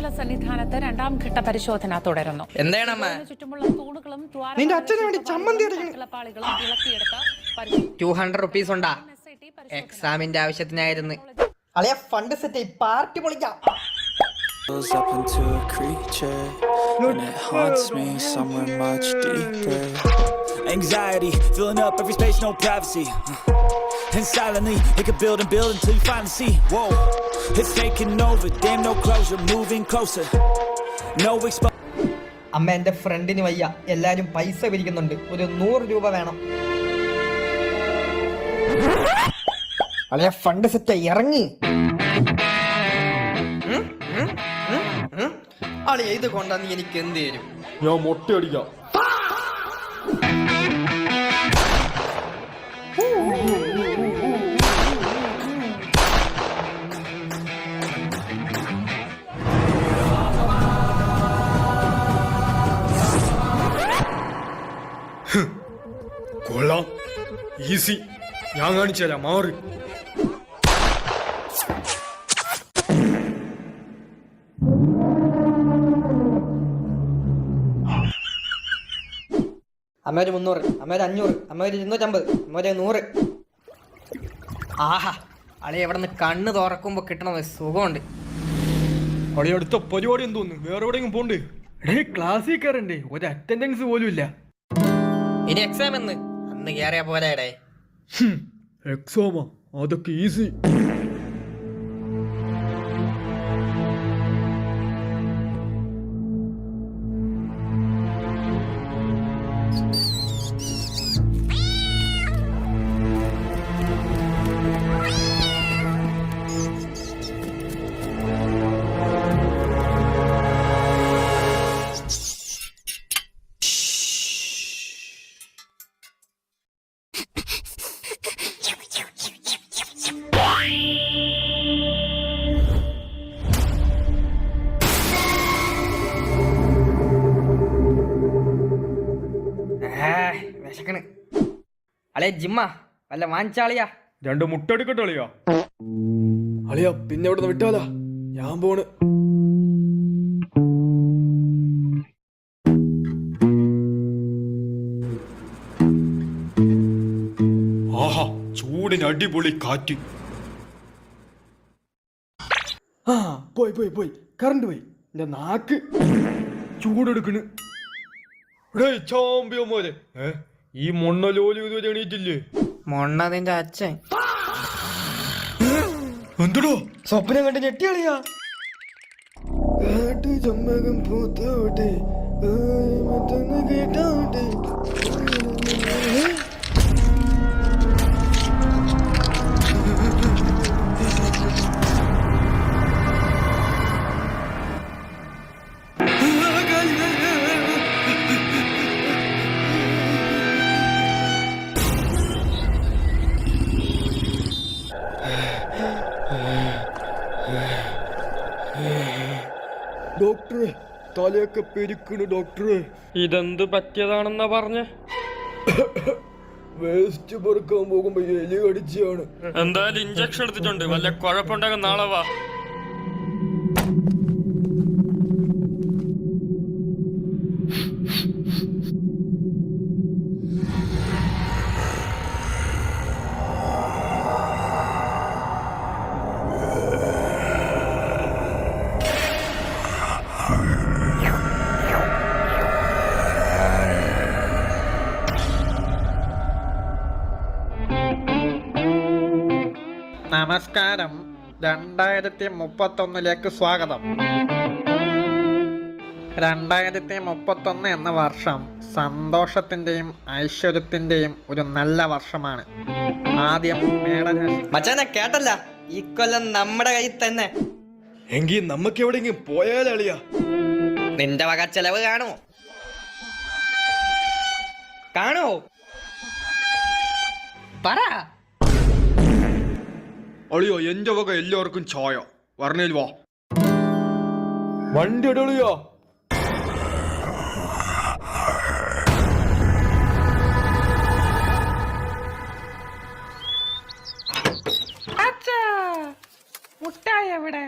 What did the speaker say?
ശബരിമല സന്നിധാനത്ത് രണ്ടാം ഘട്ട പരിശോധന തുടരുന്നു. ചുറ്റുമുള്ള തൂണുകളും ഇളക്കിയെടുത്ത് 200 rupees ഉണ്ടാ എക്സാമിന്റെ ആവശ്യത്തിനായിരുന്നു. ഫണ്ട് സെറ്റ് പാർട്ടി പൊളിക്കാം. Up into a creature and it haunts me somewhere much deeper. Anxiety filling up every space, no privacy. And silently it can build and build until you finally see. Whoa, it's taking over, damn no closure, moving closer. No അമ്മ എന്റെ ഫ്രണ്ടിന് വയ്യ, എല്ലാരും പൈസ പിരിക്കുന്നുണ്ട്, ഒരു 100 രൂപ വേണം. അളിയ ഫണ്ട് സെറ്റ് ഇറങ്ങി. അളിയ ഇത് കൊണ്ടാ നീ എനിക്ക് എന്ത് തരും? ഞാൻ മൊട്ടയടിക്കാം. കൊള്ളാം, ഈസി. ഞാൻ കാണിച്ചു തരാം, മാറി. അമ്മ 300, അമ്മ 500, അമ്മ 250, അമ്മ 100. ആഹാ, അളി എവിടെ നിന്ന് കണ്ണ് തുറക്കുമ്പോ കിട്ടണ സുഖമുണ്ട്. അളി അടുത്ത പരിപാടി എന്തോന്ന്, വേറെ എവിടെയെങ്കിലും പോണ്ടേ? ക്ലാസ്സിൽ കയറണ്ടേ? ഒരു അറ്റൻഡൻസ് പോലും ഇല്ല. ഇനി എക്സാം എന്ന് അന്ന് കയറിയ പോലെ. എക്സാമാ? അതൊക്കെ ഈസി. വിശക്കണ്. അളിയ ജിമ്മ വല്ല വാങ്ങിച്ചാളിയാ? 2 മുട്ട എടുക്കട്ടെ അളിയാ? അളിയാ പിന്നെ ഇവിടെ നിന്ന് വിട്ടാലാ, ഞാൻ പോണ്. ആഹാ, ചൂടിന് അടിപൊളി കാറ്റ്. ആ പോയി പോയി പോയി, കറണ്ട് പോയി. എന്റെ നാക്ക് ചൂടെടുക്കണ്. ചാമ്പ്യന്മാരെ, ഈ മൊണ്ണ ലോലി ഇതുവരെ എണീറ്റില്ലേ? മൊണ്ണതിന്റെ അച്ഛൻ എന്തടോ സ്വപ്നം കണ്ട് ഞെട്ടിയാളിയാ? ചമ്മകം പൂത്തോട്ടെ കേട്ടോട്ടെ. ഡോക്ടറെ, തലയൊക്കെ പെരുക്കണ് ഡോക്ടറെ. ഇതെന്ത് പറ്റിയതാണെന്നാ പറഞ്ഞ? വേസ്റ്റ് പെറുക്കാൻ പോകുമ്പോ എലി കടിച്ചാണ്. എന്തായാലും ഇഞ്ചക്ഷൻ എടുത്തിട്ടുണ്ട്, വല്ല കുഴപ്പമുണ്ടെങ്കിൽ നാളെ വാ. നമസ്കാരം, 2031 സ്വാഗതം. 2031 എന്ന വർഷം സന്തോഷത്തിന്റെയും ഐശ്വര്യത്തിന്റെയും ഒരു നല്ല വർഷമാണ്. ആദ്യം മച്ചാനെ കേട്ടല്ല, ഈ കൊല്ലം നമ്മുടെ കയ്യിൽ തന്നെ. എങ്കിൽ നമുക്ക് എവിടെയെങ്കിലും പോയാലളിയാ? നിന്റെ വക ചെലവ് കാണുമോ? പറ. അളിയോ, എന്റെ വക എല്ലാവർക്കും ചായ. പറഞ്ഞേൽ വാ. വണ്ടി ഇടളിയോ? മുട്ടായി എവിടെ?